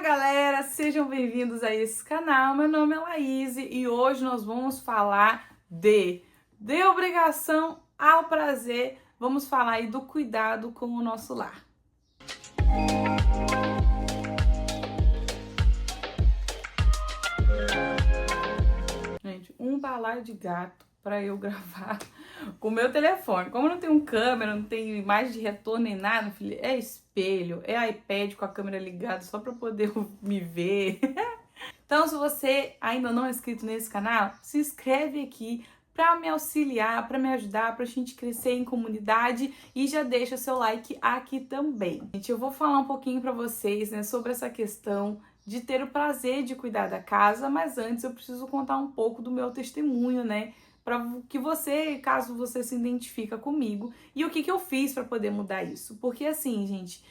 galera, sejam bem-vindos a esse canal. Meu nome é Laís e hoje nós vamos falar de obrigação ao prazer. Vamos falar aí do cuidado com o nosso lar. Gente, um balaio de gato para eu gravar com o meu telefone. Como não tem câmera, não tem imagem de retorno nem nada, filho, é espelho, é iPad com a câmera ligada só para poder me ver. Então, se você ainda não é inscrito nesse canal, se inscreve aqui para me auxiliar, para me ajudar, para a gente crescer em comunidade e já deixa seu like aqui também. Gente, eu vou falar um pouquinho para vocês, né, sobre essa questão de ter o prazer de cuidar da casa, mas antes eu preciso contar um pouco do meu testemunho, né, para que você, caso você se identifica comigo, e o que eu fiz para poder mudar isso. Porque assim, gente,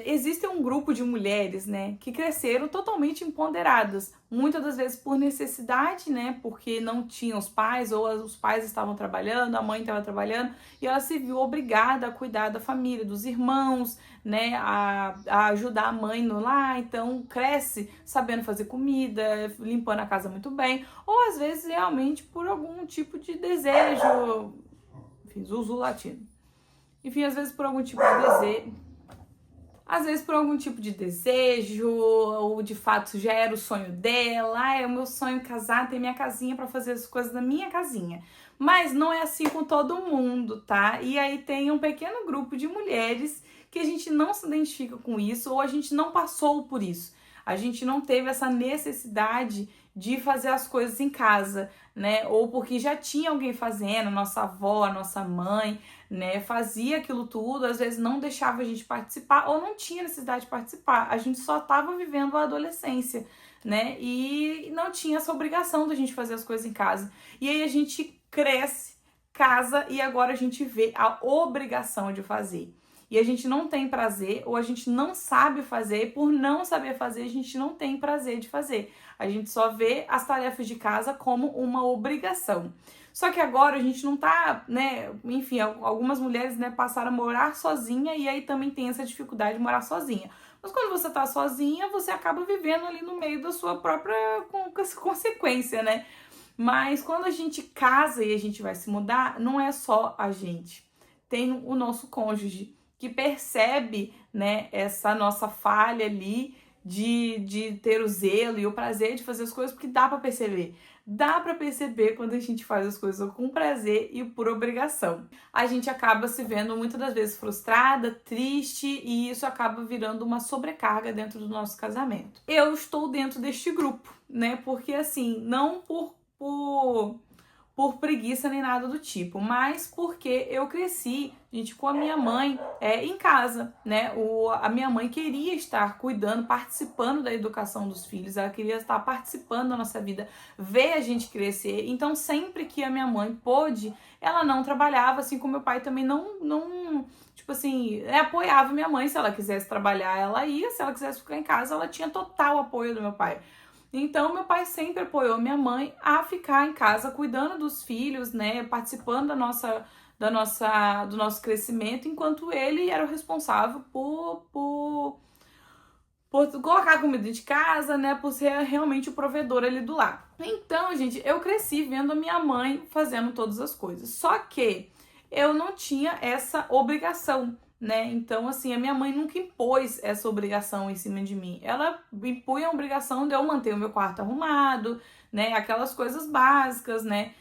existe um grupo de mulheres, né, que cresceram totalmente empoderadas, muitas das vezes por necessidade, né, porque não tinham os pais, ou os pais estavam trabalhando, a mãe estava trabalhando, e ela se viu obrigada a cuidar da família, dos irmãos, né, a ajudar a mãe no lar, então cresce sabendo fazer comida, limpando a casa muito bem, ou às vezes realmente por algum tipo de desejo, enfim, Zuzu latino. Enfim, às vezes por algum tipo de desejo. Às vezes por algum tipo de desejo, ou de fato já era o sonho dela, é o meu sonho casar, ter minha casinha para fazer as coisas na minha casinha. Mas não é assim com todo mundo, tá? E aí tem um pequeno grupo de mulheres que a gente não se identifica com isso, ou a gente não passou por isso. A gente não teve essa necessidade de fazer as coisas em casa, né? Ou porque já tinha alguém fazendo, nossa avó, a nossa mãe, né? Fazia aquilo tudo, às vezes não deixava a gente participar ou não tinha necessidade de participar. A gente só estava vivendo a adolescência, né? E não tinha essa obrigação da gente fazer as coisas em casa. E aí a gente cresce, casa e agora a gente vê a obrigação de fazer. E a gente não tem prazer, ou a gente não sabe fazer, e por não saber fazer, a gente não tem prazer de fazer. A gente só vê as tarefas de casa como uma obrigação. Só que agora a gente não tá, né, enfim, algumas mulheres, né, passaram a morar sozinha e aí também tem essa dificuldade de morar sozinha. Mas quando você tá sozinha, você acaba vivendo ali no meio da sua própria consequência, né? Mas quando a gente casa e a gente vai se mudar, não é só a gente. Tem o nosso cônjuge, que percebe, né, essa nossa falha ali de ter o zelo e o prazer de fazer as coisas, porque dá para perceber. Dá para perceber quando a gente faz as coisas com prazer e por obrigação. A gente acaba se vendo muitas das vezes frustrada, triste, e isso acaba virando uma sobrecarga dentro do nosso casamento. Eu estou dentro deste grupo, né? Porque assim, não por preguiça nem nada do tipo, mas porque eu cresci, gente, com a minha mãe em casa, né? A minha mãe queria estar cuidando, participando da educação dos filhos, ela queria estar participando da nossa vida, ver a gente crescer. Então, sempre que a minha mãe pôde, ela não trabalhava, assim como meu pai também não tipo assim, apoiava minha mãe. Se ela quisesse trabalhar, ela ia, se ela quisesse ficar em casa, ela tinha total apoio do meu pai. Então, meu pai sempre apoiou minha mãe a ficar em casa cuidando dos filhos, né, participando do nosso crescimento, enquanto ele era o responsável por colocar comida de casa, né, por ser realmente o provedor ali do lar. Então, gente, eu cresci vendo a minha mãe fazendo todas as coisas. Só que eu não tinha essa obrigação, né? Então, assim, a minha mãe nunca impôs essa obrigação em cima de mim. Ela impunha a obrigação de eu manter o meu quarto arrumado, né? Aquelas coisas básicas, né?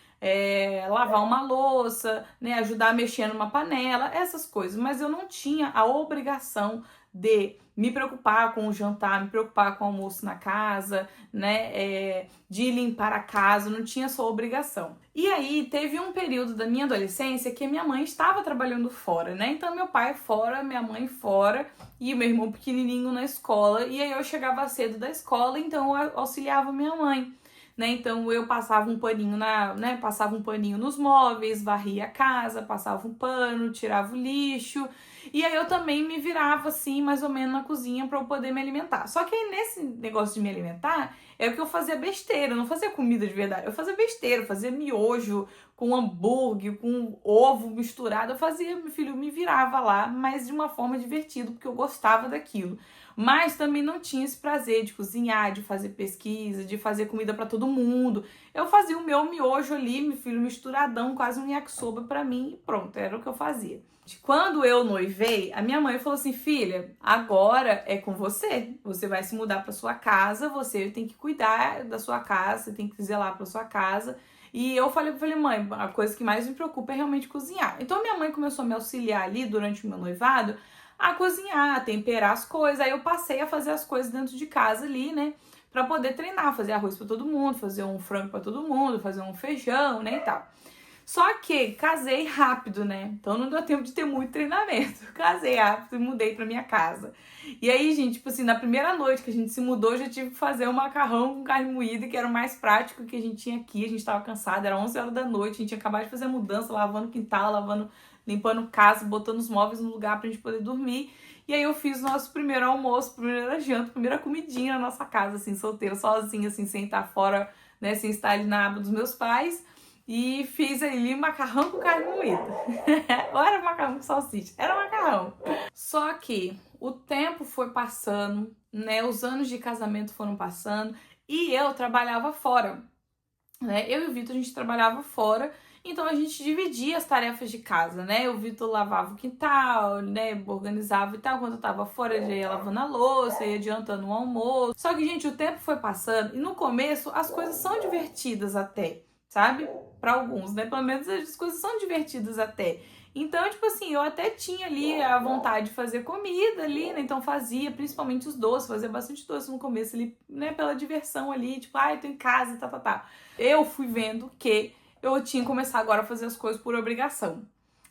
Lavar uma louça, né? Ajudar a mexer numa panela, essas coisas. Mas eu não tinha a obrigação de me preocupar com o jantar, me preocupar com o almoço na casa, né, de limpar a casa, não tinha essa obrigação. E aí teve um período da minha adolescência que a minha mãe estava trabalhando fora, né, então meu pai fora, minha mãe fora e meu irmão pequenininho na escola, e aí eu chegava cedo da escola, então eu auxiliava minha mãe. Né, então eu passava um paninho passava um paninho nos móveis, varria a casa, passava um pano, tirava o lixo. E aí eu também me virava assim, mais ou menos na cozinha para eu poder me alimentar. Só que aí nesse negócio de me alimentar, é o que eu fazia besteira, eu não fazia comida de verdade. Eu fazia besteira, eu fazia miojo com hambúrguer, com ovo misturado. Eu fazia, meu filho, me virava lá, mas de uma forma divertida, porque eu gostava daquilo. mas também não tinha esse prazer de cozinhar, de fazer pesquisa, de fazer comida pra todo mundo. Eu fazia o meu miojo ali, meu filho, misturadão, quase um yakisoba pra mim, e pronto, era o que eu fazia. Quando eu noivei, a minha mãe falou assim: filha, agora é com você. Você vai se mudar para sua casa, você tem que cuidar da sua casa, você tem que zelar para sua casa. E eu falei, mãe, a coisa que mais me preocupa é realmente cozinhar. Então minha mãe começou a me auxiliar ali durante o meu noivado a cozinhar, a temperar as coisas. Aí eu passei a fazer as coisas dentro de casa ali, né? Pra poder treinar, fazer arroz para todo mundo, fazer um frango para todo mundo, fazer um feijão, né, e tal. Só que casei rápido, né? Então não deu tempo de ter muito treinamento. Casei rápido e mudei pra minha casa. E aí, gente, tipo assim, na primeira noite que a gente se mudou, eu já tive que fazer um macarrão com carne moída, que era o mais prático que a gente tinha aqui. A gente tava cansado, era 11 horas da noite, a gente tinha acabado de fazer a mudança, lavando o quintal, limpando casa, botando os móveis no lugar pra gente poder dormir. E aí eu fiz o nosso primeiro almoço, primeira janta, primeira comidinha na nossa casa, assim, solteira, sozinha, assim, sem estar fora, né, sem estar ali na aba dos meus pais. E fiz ali macarrão com carne moída. Ou era macarrão com salsicha? Era macarrão. Só que o tempo foi passando, né? Os anos de casamento foram passando e eu trabalhava fora, né? Eu e o Vitor, a gente trabalhava fora, então a gente dividia as tarefas de casa, né? O Vitor lavava o quintal, né? Organizava e tal. Quando eu tava fora, ele ia lavando a louça, ia adiantando o almoço. Só que, gente, o tempo foi passando e no começo as coisas são divertidas até, sabe? Para alguns, né? Pelo menos as coisas são divertidas até. Então, tipo assim, eu até tinha ali a vontade de fazer comida ali, né? Então fazia, principalmente os doces, fazia bastante doce no começo ali, né? Pela diversão ali, tipo, eu tô em casa, tá. Eu fui vendo que eu tinha que começar agora a fazer as coisas por obrigação.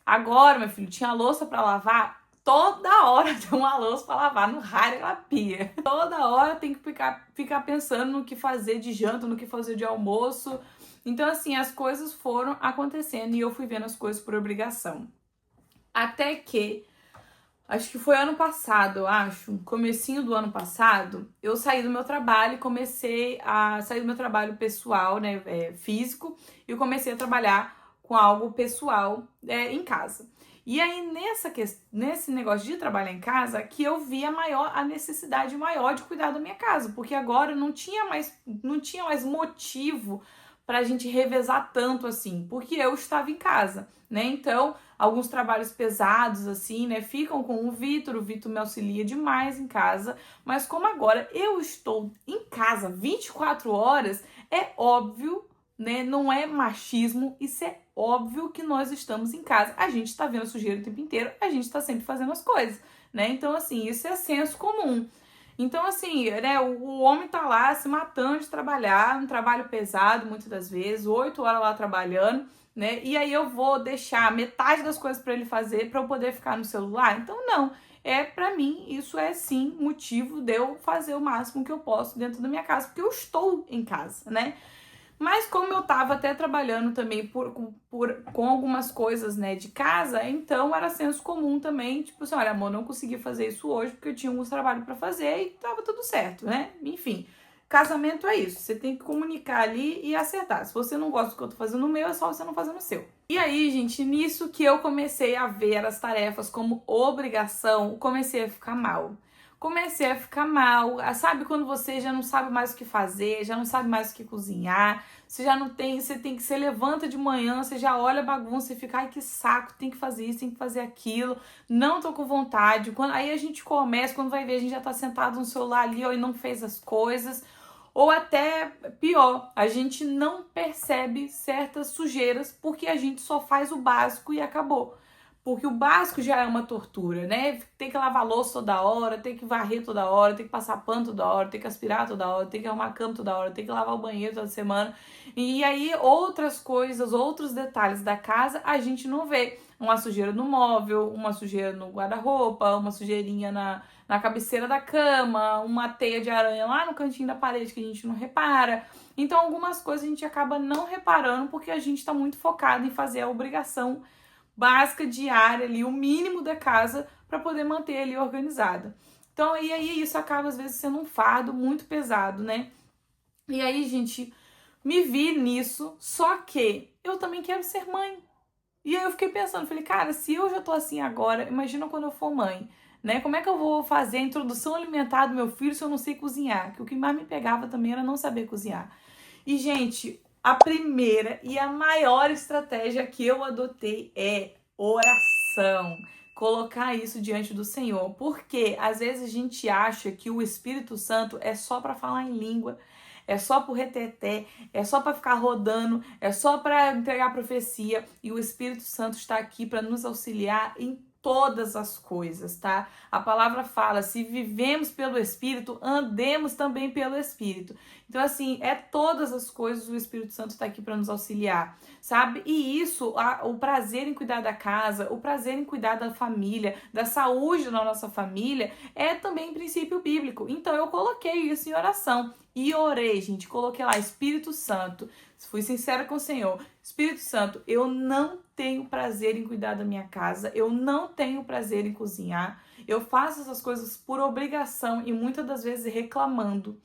Agora, meu filho, tinha louça para lavar, toda hora tem uma louça para lavar, no raio da pia. Toda hora tem que ficar pensando no que fazer de janta, no que fazer de almoço. Então, assim, as coisas foram acontecendo e eu fui vendo as coisas por obrigação. Até que, acho que foi ano passado, comecinho do ano passado, eu saí do meu trabalho e comecei a sair do meu trabalho pessoal, né, físico, e eu comecei a trabalhar com algo pessoal em casa. E aí, nesse negócio de trabalhar em casa, que eu vi a necessidade maior de cuidar da minha casa, porque agora não tinha mais motivo pra gente revezar tanto assim, porque eu estava em casa, né? Então, alguns trabalhos pesados assim, né, ficam com o Vitor me auxilia demais em casa, mas como agora eu estou em casa 24 horas, é óbvio, né, não é machismo, isso é óbvio que nós estamos em casa. A gente tá vendo a sujeira o tempo inteiro, a gente tá sempre fazendo as coisas, né? Então, assim, isso é senso comum. Então, assim, né, o homem tá lá se matando de trabalhar, um trabalho pesado muitas das vezes, 8 horas lá trabalhando, né? E aí eu vou deixar metade das coisas para ele fazer para eu poder ficar no celular? Então, não. Para mim, isso é sim motivo de eu fazer o máximo que eu posso dentro da minha casa, porque eu estou em casa, né? Mas como eu tava até trabalhando também com algumas coisas, né, de casa, então era senso comum também, tipo assim, olha, amor, não consegui fazer isso hoje porque eu tinha alguns trabalhos pra fazer e tava tudo certo, né? Enfim, casamento é isso, você tem que comunicar ali e acertar. Se você não gosta do que eu tô fazendo no meu, é só você não fazer no seu. E aí, gente, nisso que eu comecei a ver as tarefas como obrigação, comecei a ficar mal. Sabe quando você já não sabe mais o que fazer, já não sabe mais o que cozinhar, você levanta de manhã, você já olha a bagunça e fica, ai que saco, tem que fazer isso, tem que fazer aquilo, não tô com vontade. Aí a gente começa, quando vai ver, a gente já tá sentado no celular ali, ó, e não fez as coisas. Ou até pior, a gente não percebe certas sujeiras porque a gente só faz o básico e acabou. Porque o básico já é uma tortura, né? Tem que lavar louça toda hora, tem que varrer toda hora, tem que passar pano toda hora, tem que aspirar toda hora, tem que arrumar a cama toda hora, tem que lavar o banheiro toda semana. E aí outras coisas, outros detalhes da casa a gente não vê. Uma sujeira no móvel, uma sujeira no guarda-roupa, uma sujeirinha na cabeceira da cama, uma teia de aranha lá no cantinho da parede que a gente não repara. Então algumas coisas a gente acaba não reparando porque a gente tá muito focado em fazer a obrigação básica, diária ali, o mínimo da casa para poder manter ali organizada. Então, e aí isso acaba às vezes sendo um fardo muito pesado, né? E aí, gente, me vi nisso, só que eu também quero ser mãe. E aí eu fiquei pensando, falei, cara, se eu já tô assim agora, imagina quando eu for mãe, né? Como é que eu vou fazer a introdução alimentar do meu filho se eu não sei cozinhar? Que o que mais me pegava também era não saber cozinhar. E, gente, a primeira e a maior estratégia que eu adotei é oração. Colocar isso diante do Senhor. Porque às vezes a gente acha que o Espírito Santo é só para falar em língua, é só pro reteté, é só para ficar rodando, é só para entregar profecia. E o Espírito Santo está aqui para nos auxiliar em todas as coisas, tá? A palavra fala, se vivemos pelo Espírito, andemos também pelo Espírito. Então, assim, todas as coisas o Espírito Santo está aqui para nos auxiliar, sabe? E isso, o prazer em cuidar da casa, o prazer em cuidar da família, da saúde da nossa família, é também princípio bíblico. Então, eu coloquei isso em oração e orei, gente. Coloquei lá, Espírito Santo, fui sincera com o Senhor. Espírito Santo, eu não tenho prazer em cuidar da minha casa, eu não tenho prazer em cozinhar, eu faço essas coisas por obrigação e muitas das vezes reclamando,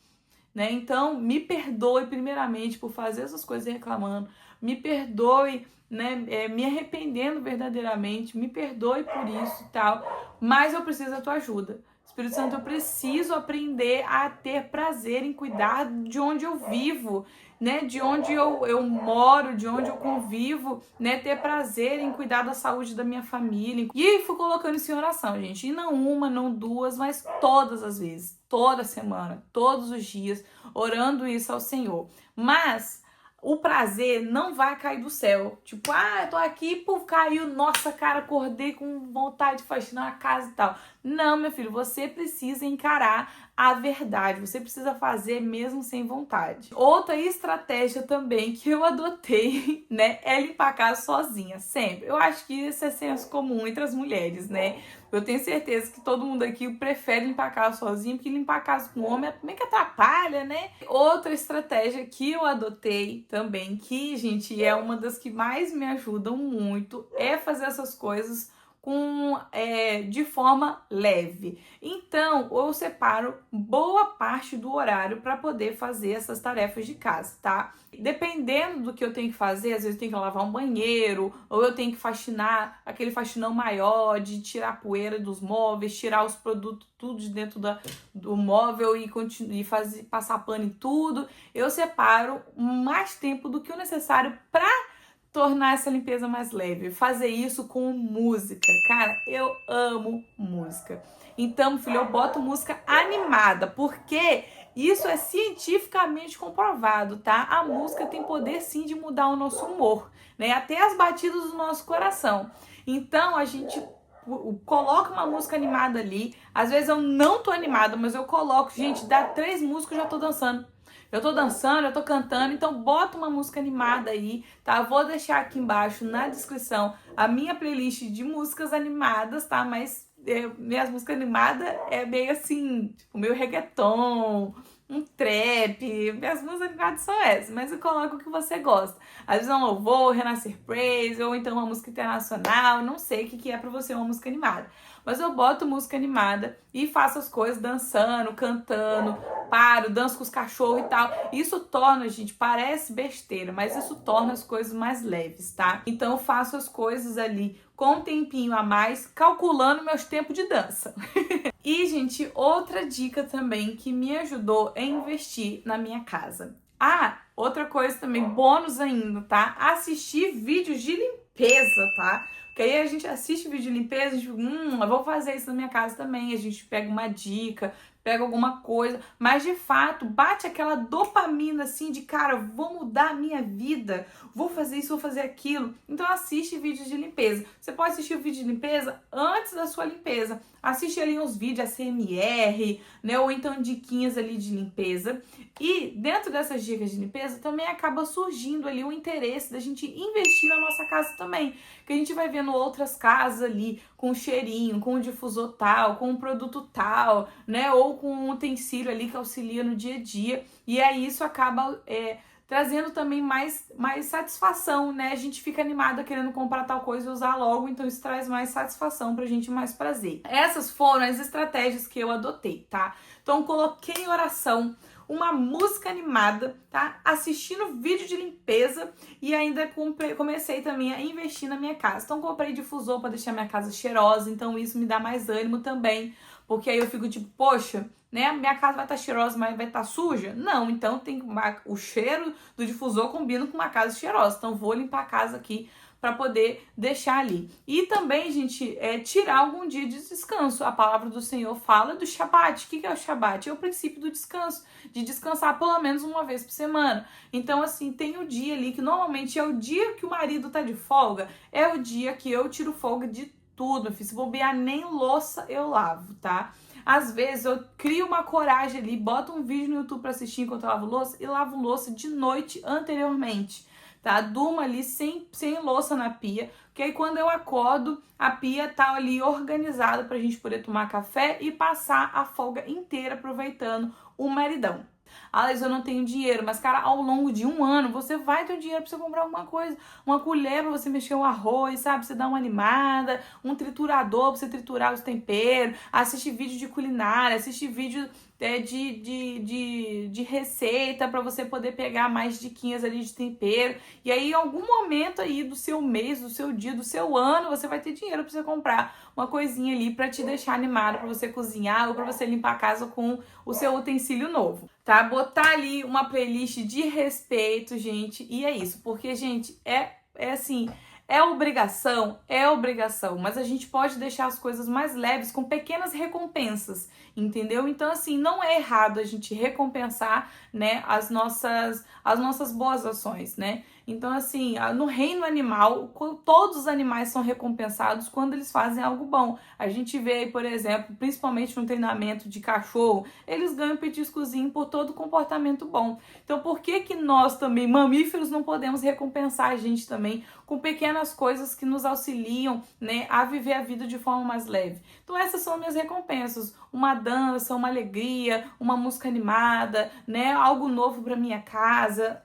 né? Então, me perdoe primeiramente por fazer essas coisas reclamando, me perdoe, né, me arrependendo verdadeiramente, me perdoe por isso e tal, mas eu preciso da tua ajuda. Espírito Santo, eu preciso aprender a ter prazer em cuidar de onde eu vivo, né? De onde eu moro, de onde eu convivo, né? Ter prazer em cuidar da saúde da minha família. E aí fui colocando isso em oração, gente. E não uma, não duas, mas todas as vezes, toda semana, todos os dias, orando isso ao Senhor. Mas o prazer não vai cair do céu. Tipo, eu tô aqui, pô, caiu, nossa, cara, acordei com vontade de faxinar a casa e tal. Não, meu filho, você precisa encarar a verdade. Você precisa fazer mesmo sem vontade. Outra estratégia também que eu adotei, né, é limpar a casa sozinha, sempre. Eu acho que isso é senso comum entre as mulheres, né? Eu tenho certeza que todo mundo aqui prefere limpar a casa sozinho, porque limpar a casa com homem meio que atrapalha, né? Outra estratégia que eu adotei também, que, gente, é uma das que mais me ajudam muito, é fazer essas coisas de forma leve. Então, eu separo boa parte do horário para poder fazer essas tarefas de casa, tá? Dependendo do que eu tenho que fazer, às vezes eu tenho que lavar um banheiro, ou eu tenho que faxinar aquele faxinão maior, de tirar a poeira dos móveis, tirar os produtos tudo de dentro do móvel e passar pano em tudo. Eu separo mais tempo do que o necessário para tornar essa limpeza mais leve, fazer isso com música. Cara, eu amo música. Então, filho, eu boto música animada, porque isso é cientificamente comprovado, tá? A música tem poder sim de mudar o nosso humor, né? Até as batidas do nosso coração. Então, a gente coloca uma música animada ali. Às vezes eu não tô animada, mas eu coloco, gente, dá 3 músicas, eu já tô dançando. Eu tô dançando, eu tô cantando, então bota uma música animada aí, tá? Eu vou deixar aqui embaixo na descrição a minha playlist de músicas animadas, tá? Mas minhas músicas animadas é meio assim, tipo, meio reggaeton, um trap. Minhas músicas animadas são essas, mas eu coloco o que você gosta. Às vezes é um louvor, Renascer Praise, ou então uma música internacional, não sei o que é pra você uma música animada. Mas eu boto música animada e faço as coisas dançando, cantando, danço com os cachorros e tal. Isso torna, gente, parece besteira, mas isso torna as coisas mais leves, tá? Então eu faço as coisas ali com um tempinho a mais, calculando meus tempos de dança. E, gente, outra dica também que me ajudou é investir na minha casa. Outra coisa também, bônus ainda, tá? Assistir vídeos de limpeza, tá? Porque aí a gente assiste vídeo de limpeza, a gente, eu vou fazer isso na minha casa também. A gente pega uma dica, pega alguma coisa, mas de fato bate aquela dopamina assim de, cara, vou mudar a minha vida, vou fazer isso, vou fazer aquilo. Então assiste vídeos de limpeza. Você pode assistir o vídeo de limpeza antes da sua limpeza. Assiste ali uns vídeos ASMR, né, ou então diquinhas ali de limpeza. E dentro dessas dicas de limpeza também acaba surgindo ali o interesse da gente investir na nossa casa também. Que a gente vai vendo outras casas ali com um cheirinho, com um difusor tal, com um produto tal, né, ou com um utensílio ali que auxilia no dia a dia. E aí isso acaba trazendo também mais satisfação, né? A gente fica animada querendo comprar tal coisa e usar logo, então isso traz mais satisfação pra gente, mais prazer. Essas foram as estratégias que eu adotei, tá? Então coloquei em oração, uma música animada, tá? Assistindo vídeo de limpeza e ainda comecei também a investir na minha casa. Então comprei difusor para deixar minha casa cheirosa, então isso me dá mais ânimo também, porque aí eu fico tipo, poxa, né? Minha casa vai estar cheirosa, mas vai estar suja? Não, então o cheiro do difusor combina com uma casa cheirosa. Então vou limpar a casa aqui para poder deixar ali. E também, gente, tirar algum dia de descanso. A palavra do Senhor fala do Shabat. O que é o Shabat? É o princípio do descanso, de descansar pelo menos uma vez por semana. Então, assim, tem o dia ali que normalmente é o dia que o marido tá de folga, é o dia que eu tiro folga de tudo, meu filho. Se bobear, nem louça eu lavo, tá? Às vezes eu crio uma coragem ali, boto um vídeo no YouTube para assistir enquanto eu lavo louça e lavo louça de noite anteriormente, tá? Durmo ali sem louça na pia, porque aí quando eu acordo, a pia tá ali organizada pra gente poder tomar café e passar a folga inteira aproveitando o maridão. Aliás, eu não tenho dinheiro, mas, cara, ao longo de um ano, você vai ter dinheiro pra você comprar alguma coisa. Uma colher pra você mexer o arroz, sabe? Você dá uma animada, um triturador pra você triturar os temperos, assistir vídeo de culinária, assistir vídeo de receita para você poder pegar mais diquinhas ali de tempero. E aí, em algum momento aí do seu mês, do seu dia, do seu ano, você vai ter dinheiro para você comprar uma coisinha ali para te deixar animado, para você cozinhar ou para você limpar a casa com o seu utensílio novo, tá? Botar ali uma playlist de respeito, gente, e é isso. Porque, gente, é assim... É obrigação, mas a gente pode deixar as coisas mais leves com pequenas recompensas, entendeu? Então, assim, não é errado a gente recompensar, né, as nossas boas ações, né? Então, assim, no reino animal, todos os animais são recompensados quando eles fazem algo bom. A gente vê aí, por exemplo, principalmente no treinamento de cachorro, eles ganham petiscozinho por todo comportamento bom. Então, por que nós também, mamíferos, não podemos recompensar a gente também com pequenas coisas que nos auxiliam, né, a viver a vida de forma mais leve? Então, essas são minhas recompensas. Uma dança, uma alegria, uma música animada, né, algo novo para minha casa.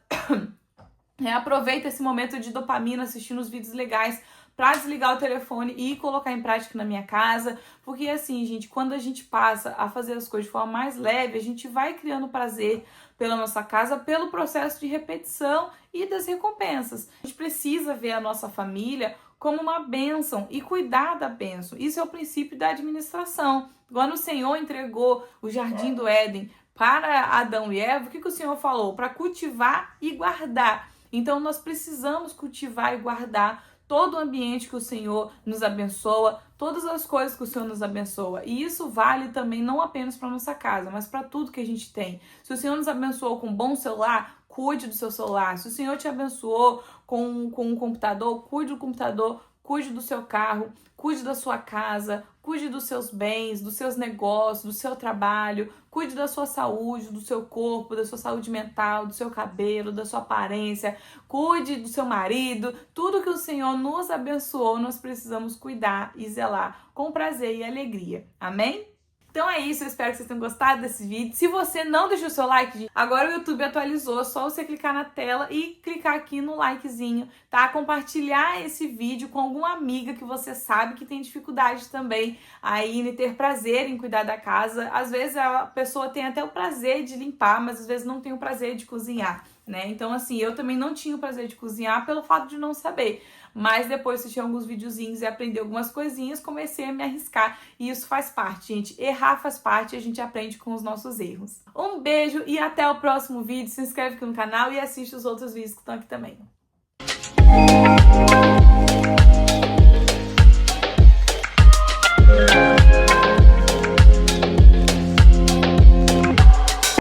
Aproveita esse momento de dopamina assistindo os vídeos legais para desligar o telefone e colocar em prática na minha casa, porque assim, gente, quando a gente passa a fazer as coisas de forma mais leve, a gente vai criando prazer pela nossa casa, pelo processo de repetição e das recompensas. A gente precisa ver a nossa família como uma bênção e cuidar da bênção. Isso é o princípio da administração. Quando o Senhor entregou o Jardim do Éden para Adão e Eva, o que o Senhor falou? Para cultivar e guardar. Então, nós precisamos cultivar e guardar todo o ambiente que o Senhor nos abençoa, todas as coisas que o Senhor nos abençoa. E isso vale também não apenas para nossa casa, mas para tudo que a gente tem. Se o Senhor nos abençoou com um bom celular, cuide do seu celular. Se o Senhor te abençoou com um computador, cuide do computador, cuide do seu carro, cuide da sua casa, cuide dos seus bens, dos seus negócios, do seu trabalho, cuide da sua saúde, do seu corpo, da sua saúde mental, do seu cabelo, da sua aparência, cuide do seu marido. Tudo que o Senhor nos abençoou, nós precisamos cuidar e zelar com prazer e alegria. Amém? Então é isso, eu espero que vocês tenham gostado desse vídeo. Se você não deixou seu like, agora o YouTube atualizou, é só você clicar na tela e clicar aqui no likezinho, tá? Compartilhar esse vídeo com alguma amiga que você sabe que tem dificuldade também aí em ter prazer em cuidar da casa. Às vezes a pessoa tem até o prazer de limpar, mas às vezes não tem o prazer de cozinhar, né? Então assim, eu também não tinha o prazer de cozinhar pelo fato de não saber. Mas depois assisti alguns videozinhos e aprendi algumas coisinhas, comecei a me arriscar. E isso faz parte, gente. Errar faz parte e a gente aprende com os nossos erros. Um beijo e até o próximo vídeo. Se inscreve aqui no canal e assiste os outros vídeos que estão aqui também.